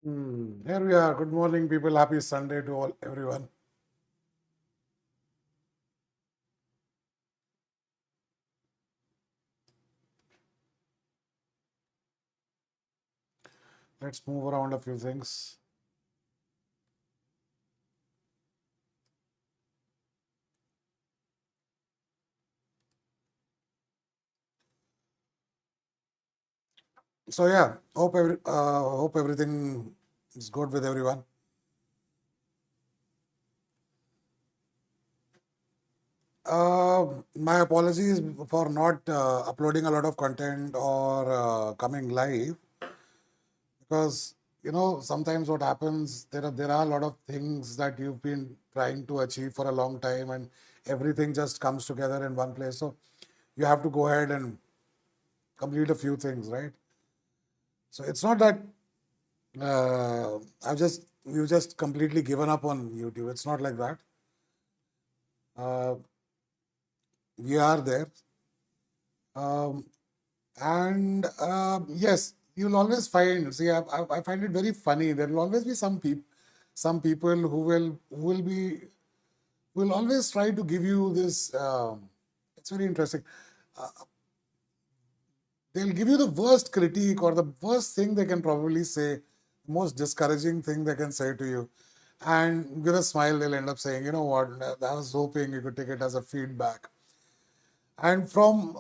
Here we are. Good morning, people. Happy Sunday to all, everyone. Let's move around a few things. So yeah, hope everything is good with everyone. My apologies for not uploading a lot of content or coming live because sometimes what happens there are a lot of things that you've been trying to achieve for a long time and everything just comes together in one place. So you have to go ahead and complete a few things, right? So it's not that we've just completely given up on YouTube. It's not like that. Uh, we are there, um, and yes, you'll always find. See, I find it very funny. There will always be some people who will always try to give you this. It's very interesting. Uh, they'll give you the worst critique or the worst thing they can probably say, most discouraging thing they can say to you. And with a smile, they'll end up saying, you know what, I was hoping you could take it as a feedback. And from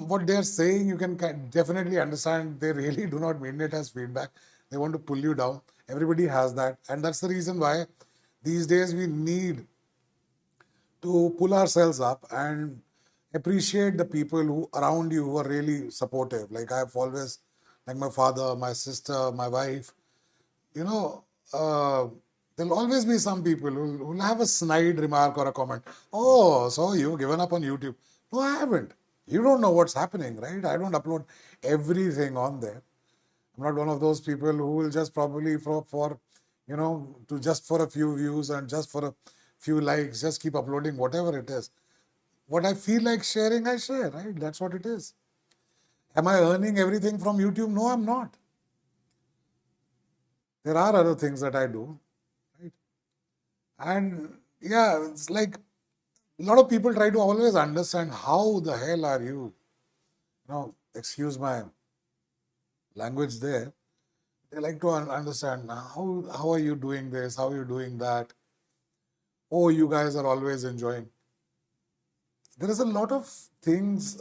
what they're saying, you can definitely understand they really do not mean it as feedback. They want to pull you down. Everybody has that. And that's the reason why these days we need to pull ourselves up and appreciate the people who around you who are really supportive. Like I've always, like my father, my sister, my wife, you know, uh, there'll always be some people who'll have a snide remark or a comment. Oh, so you've given up on YouTube. No, I haven't. You don't know what's happening, right? I don't upload everything on there. I'm not one of those people who will just probably to just for a few views and just for a few likes, just keep uploading whatever it is. What I feel like sharing, I share, right? That's what it is. Am I earning everything from YouTube? No, I'm not. There are other things that I do, right? And yeah, it's like a lot of people try to always understand how the hell are you, excuse my language there. They like to understand how are you doing this, how are you doing that. Oh, you guys are always enjoying. There is a lot of things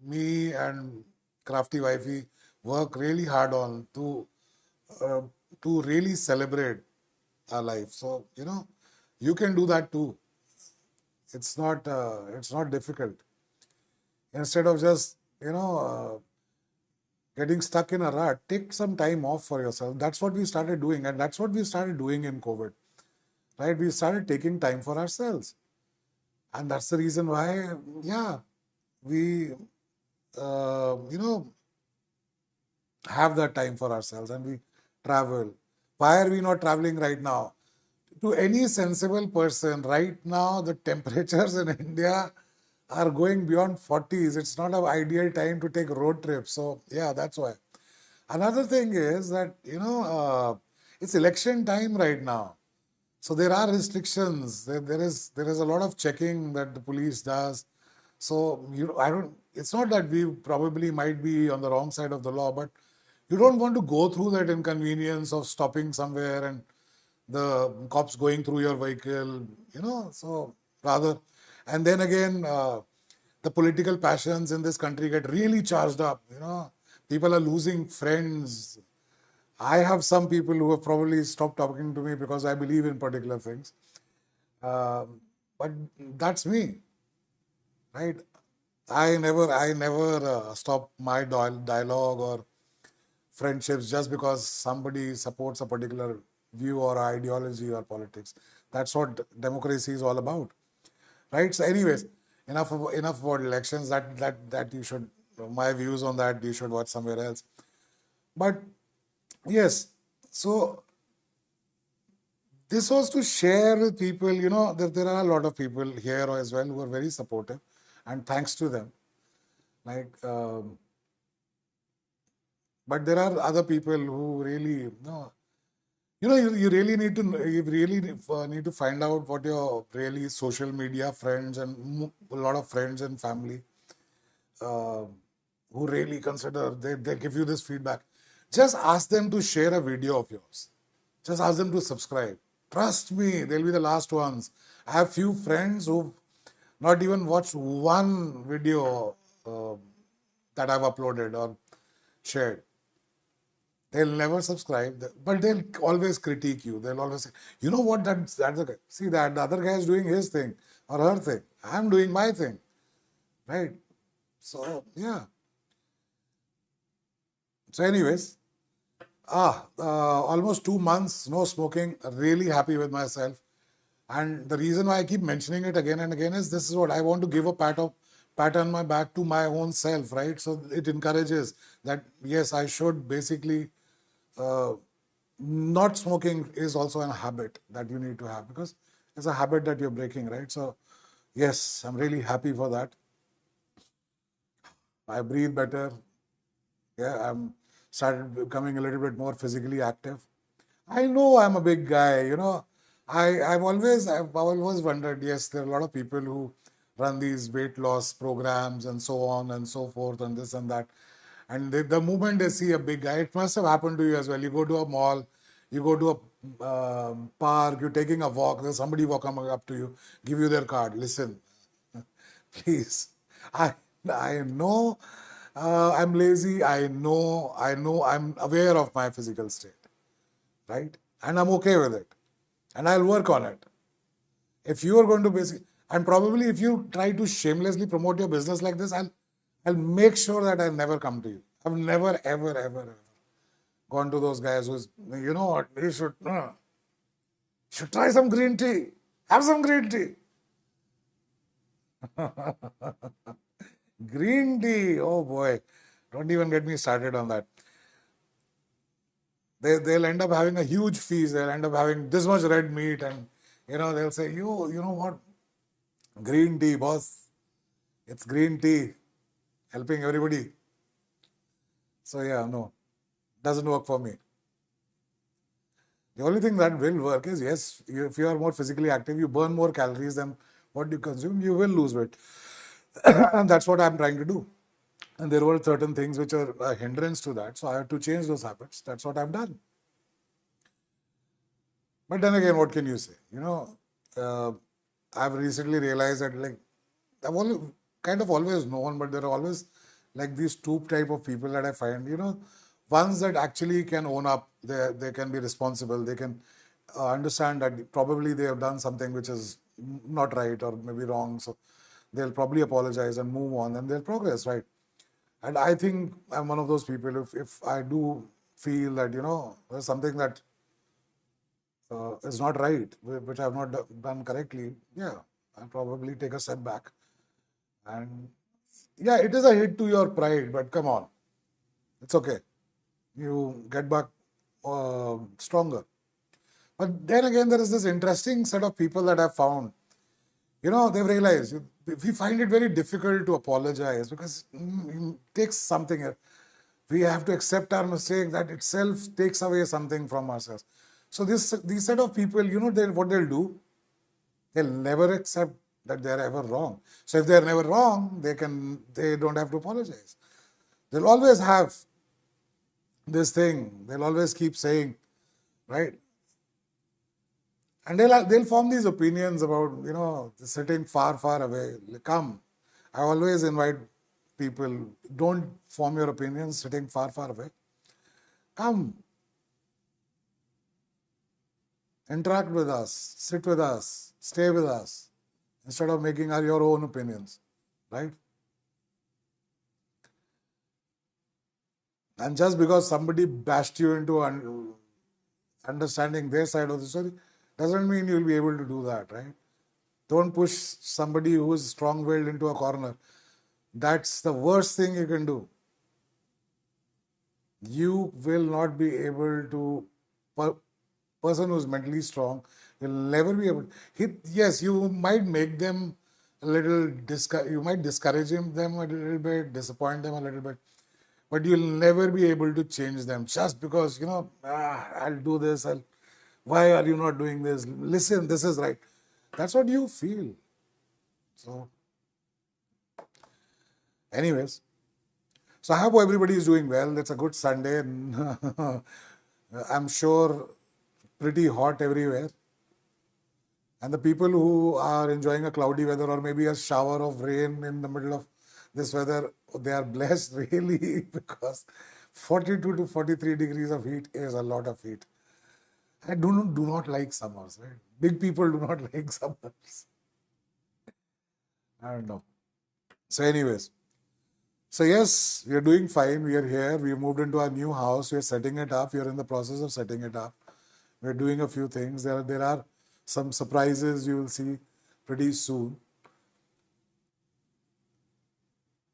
me and Crafty Wifey work really hard on uh, to really celebrate our life. So you can do that too. It's not difficult. Instead of just getting stuck in a rut, take some time off for yourself. That's what we started doing, and that's what we started doing in COVID, right? We started taking time for ourselves, and that's the reason why, yeah, we, you know, have that time for ourselves and we travel. Why are we not traveling right now? To any sensible person, right now, the temperatures in India are going beyond 40s. It's not an ideal time to take road trips. So, yeah, that's why. Another thing is that, it's election time right now. So there are restrictions. There is a lot of checking that the police does. So I don't. It's not that we probably might be on the wrong side of the law, but you don't want to go through that inconvenience of stopping somewhere and the cops going through your vehicle. So rather, and then again, the political passions in this country get really charged up. People are losing friends. I have some people who have probably stopped talking to me because I believe in particular things. But that's me, right? I never stop my dialogue or friendships just because somebody supports a particular view or ideology or politics. That's what democracy is all about, right? So, anyways, enough about elections. That you should, my views on that, you should watch somewhere else. But yes, so this was to share with people. There are a lot of people here as well who are very supportive, and thanks to them. Like But there are other people who really, no, you really need to, you really need to find out what your really social media friends and a lot of friends and family uh, who really consider, they give you this feedback. Just ask them to share a video of yours. Just ask them to subscribe. Trust me, they'll be the last ones. I have few friends who've not even watched one video that I've uploaded or shared. They'll never subscribe, but they'll always critique you. They'll always say, you know what, that's the guy. See that the other guy is doing his thing or her thing. I'm doing my thing, right? So yeah. So anyways, almost 2 months no smoking. Really happy with myself. And the reason why I keep mentioning it again and again is this is what I want to give a pat on my back to my own self, right? So it encourages that yes, I should basically uh, not smoking is also a habit that you need to have because it's a habit that you're breaking, right? So yes, I'm really happy for that. I breathe better. Yeah, I'm started becoming a little bit more physically active. I know I'm a big guy, I've always wondered, yes, there are a lot of people who run these weight loss programs and so on and so forth and this and that. And the moment they see a big guy, it must have happened to you as well. You go to a mall, you go to a park, you're taking a walk, there's somebody coming up to you, give you their card. Listen, please. I I know I'm lazy. I know I'm aware of my physical state, right? And I'm okay with it. And I'll work on it. If you are going to basically, and probably if you try to shamelessly promote your business like this, I'll make sure that I never come to you. I've never, ever, ever, ever gone to those guys who's, you know what, you should try some green tea. Have some green tea. Green tea. Oh boy. Don't even get me started on that. They'll end up having a huge feast. They'll end up having this much red meat, and they'll say, you know what? Green tea, boss. It's green tea, helping everybody. So yeah, no, doesn't work for me. The only thing that will work is yes, if you are more physically active, you burn more calories than what you consume, you will lose weight, and that's what I'm trying to do. And there were certain things which are a hindrance to that, so I had to change those habits. That's what I've done. But then again, what can you say? Uh, I've recently realized that like I've only kind of always known, but there are always like these two type of people that I find, ones that actually can own up, they can be responsible, they can understand that probably they have done something which is not right or maybe wrong, so they'll probably apologize and move on and they'll progress, right? And I think I'm one of those people. If I do feel that there's something that is not right, which I have not done correctly, yeah, I'll probably take a step back. And yeah, it is a hit to your pride, but come on, it's okay. You get back stronger. But then again, there is this interesting set of people that I've found. They've realized we find it very difficult to apologize because it takes something. We have to accept our mistake. That itself takes away something from ourselves. So these set of people, what they'll do, they'll never accept that they're ever wrong. So if they're never wrong, they don't have to apologize. They'll always have this thing. They'll always keep saying, right? And they'll form these opinions about sitting far, far away. Come, I always invite people, don't form your opinions sitting far, far away. Come, interact with us, sit with us, stay with us, instead of making your own opinions, right? And just because somebody bashed you into understanding their side of the story, doesn't mean you'll be able to do that, right? Don't push somebody who is strong-willed into a corner. That's the worst thing you can do. You will not be able to, person who's mentally strong will never be able to. Yes, you might make them a little, you might discourage them a little bit, disappoint them a little bit. but you'll never be able to change them just because, I'll do this. Why are you not doing this? Listen, this is right. That's what you feel. So, anyways, so I hope everybody is doing well. It's a good Sunday. I'm sure pretty hot everywhere. And the people who are enjoying a cloudy weather or maybe a shower of rain in the middle of this weather, they are blessed really because 42 to 43 degrees of heat is a lot of heat. I do not like summers, right? Big people do not like summers. I don't know. So, anyways, so yes, we are doing fine. We are here. We moved into our new house. We are setting it up. We are in the process of setting it up. We're doing a few things. There are some surprises you will see pretty soon.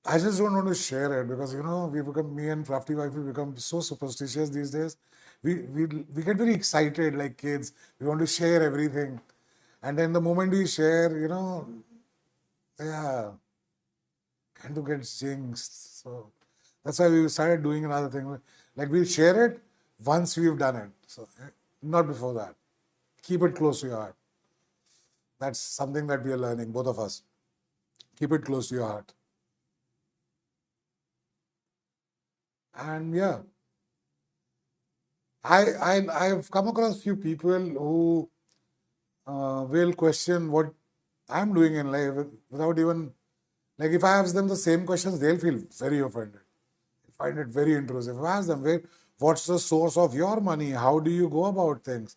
I just don't want to share it because me and Crafty Wife, we become so superstitious these days. We get very excited like kids. We want to share everything, and then the moment we share, yeah, kind of gets jinxed. So that's why we started doing another thing. Like we'll share it once we've done it. So not before that. Keep it close to your heart. That's something that we are learning, both of us. Keep it close to your heart. And yeah, I've come across few people who will question what I'm doing in life without even, like if I ask them the same questions, they'll feel very offended. Find it very intrusive. If I ask them, what's the source of your money? How do you go about things?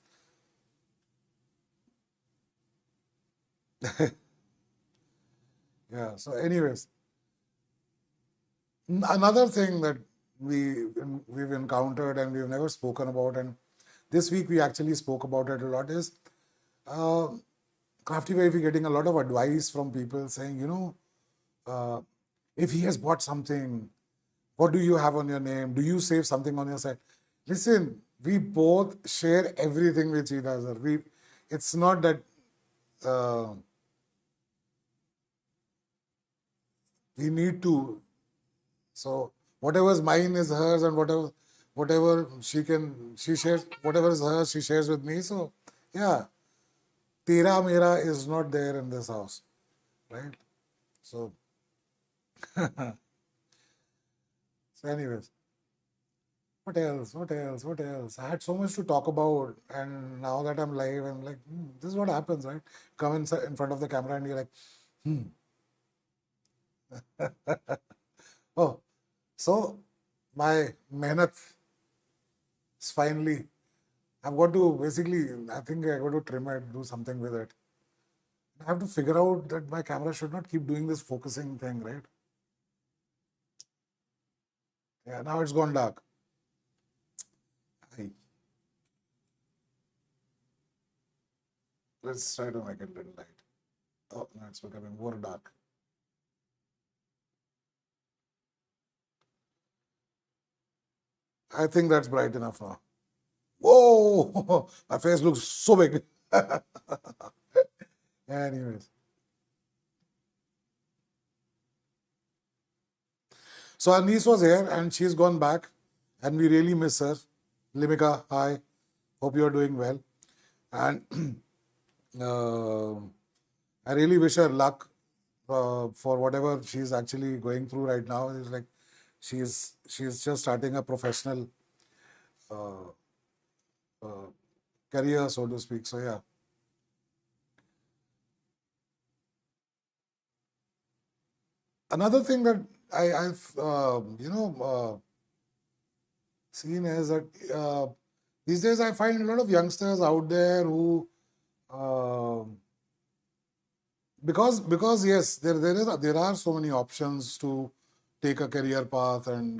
Yeah. So, anyways, another thing that we've encountered and we've never spoken about, and this week we actually spoke about it a lot, is uh, Crafty Wifey getting a lot of advice from people saying, if he has bought something, what do you have on your name? Do you save something on your side? Listen, we both share everything with each other. It's not that uh, we need to. So whatever's mine is hers, and whatever she shares, whatever is hers, she shares with me. So yeah, tera mera is not there in this house, right? So so anyways, what else? What else? What else? I had so much to talk about, and now that I'm live, I'm like, this is what happens, right? Come in front of the camera, and you're like, hmm. Oh, so my mehnat is finally. I've got to basically. I think I got to trim it, do something with it. I have to figure out that my camera should not keep doing this focusing thing, right? Yeah, now it's gone dark. Hey, let's try to make it a little light. Oh, now it's becoming more dark. I think that's bright enough now. Whoa, my face looks so big. Anyways, so our niece was here and she's gone back, and we really miss her. Limika, hi. Hope you're doing well. And uh, I really wish her luck for whatever she's actually going through right now. It's like she's just starting a professional uh, uh, career, so to speak. So yeah. Another thing that I've seen is that these days I find a lot of youngsters out there who uh, because yes, there are so many options to take a career path and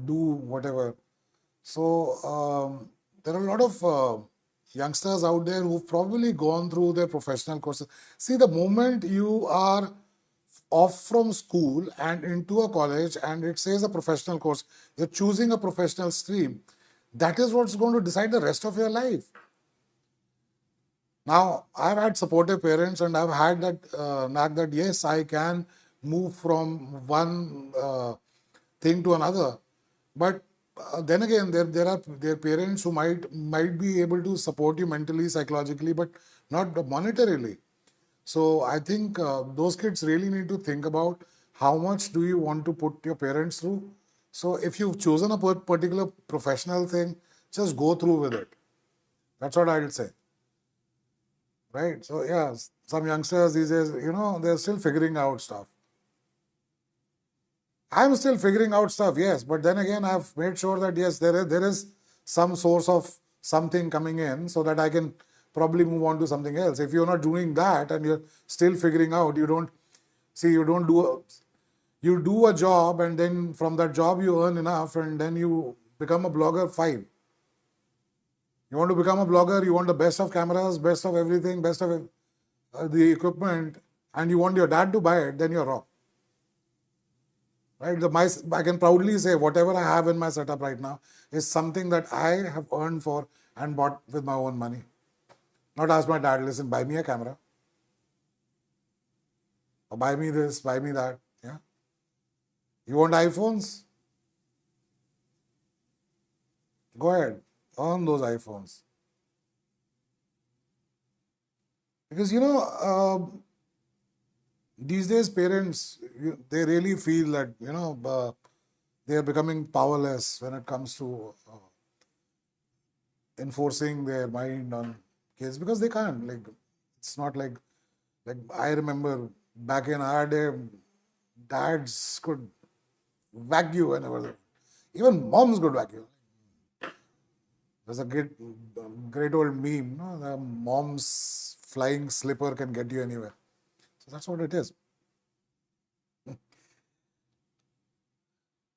do whatever. So there are a lot of youngsters out there who've probably gone through their professional courses. See, the moment you are off from school and into a college and it says a professional course, you're choosing a professional stream, that is what's going to decide the rest of your life. Now, I've had supportive parents and I've had that knack that yes, I can move from one thing to another. But then again, there are their parents who might be able to support you mentally, psychologically, but not monetarily. So I think those kids really need to think about how much do you want to put your parents through. So if you've chosen a particular professional thing, just go through with it. That's what I'll say, right? So yeah, some youngsters these days, they're still figuring out stuff. I'm still figuring out stuff, yes, but then again, I've made sure that yes, there is some source of something coming in so that I can probably move on to something else. If you're not doing that and you're still figuring out, you don't you do a job and then from that job you earn enough and then you become a blogger, fine. You want to become a blogger, you want the best of cameras, best of everything, best of the equipment, and you want your dad to buy it, then you're wrong. Right? I can proudly say whatever I have in my setup right now is something that I have earned for and bought with my own money. Not ask my dad, listen, buy me a camera. Or buy me this, buy me that. Yeah. You want iPhones? Go ahead. Earn those iPhones. Because these days parents, they really feel that, they are becoming powerless when it comes to enforcing their mind on kids because they can't. Like, it's not like I remember back in our day, dads could whack you whenever, even moms could whack you. There's a great old meme, no? The mom's flying slipper can get you anywhere. So that's what it is.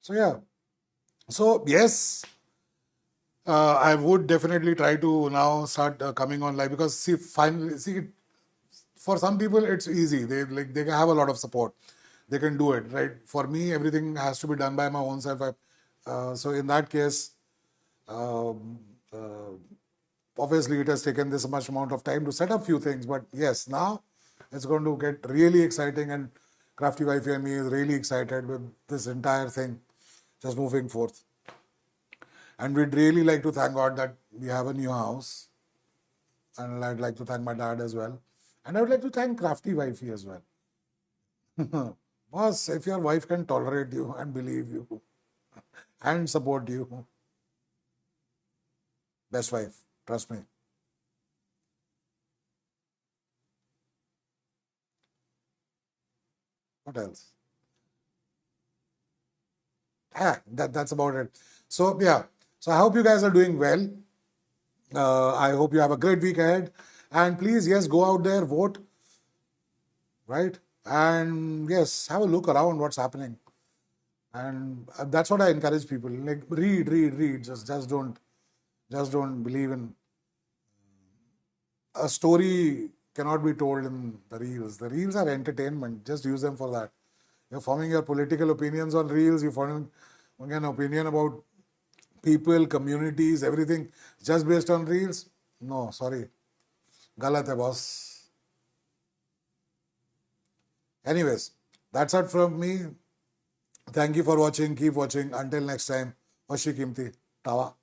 So yeah. So yes, I would definitely try to now start coming on live because finally, for some people it's easy. They have a lot of support. They can do it, right? For me, everything has to be done by my own self. So in that case, um, uh, obviously it has taken this much amount of time to set up few things. But yes, now it's going to get really exciting, and Crafty Wifey and me is really excited with this entire thing just moving forth. And we'd really like to thank God that we have a new house. And I'd like to thank my dad as well. And I would like to thank Crafty Wifey as well. Boss, if your wife can tolerate you and believe you and support you, best wife, trust me. What else? That's about it. So yeah. So I hope you guys are doing well. I hope you have a great week ahead. And please, yes, go out there, vote, right? And yes, have a look around what's happening. And that's what I encourage people. Like read. Just don't believe in a story cannot be told in the reels. The reels are entertainment. Just use them for that. You're forming your political opinions on reels. You're forming an opinion about people, communities, everything just based on reels. No, sorry. Galat hai, boss. Anyways, that's it from me. Thank you for watching. Keep watching. Until next time. Hoshi Kimti. Tawa.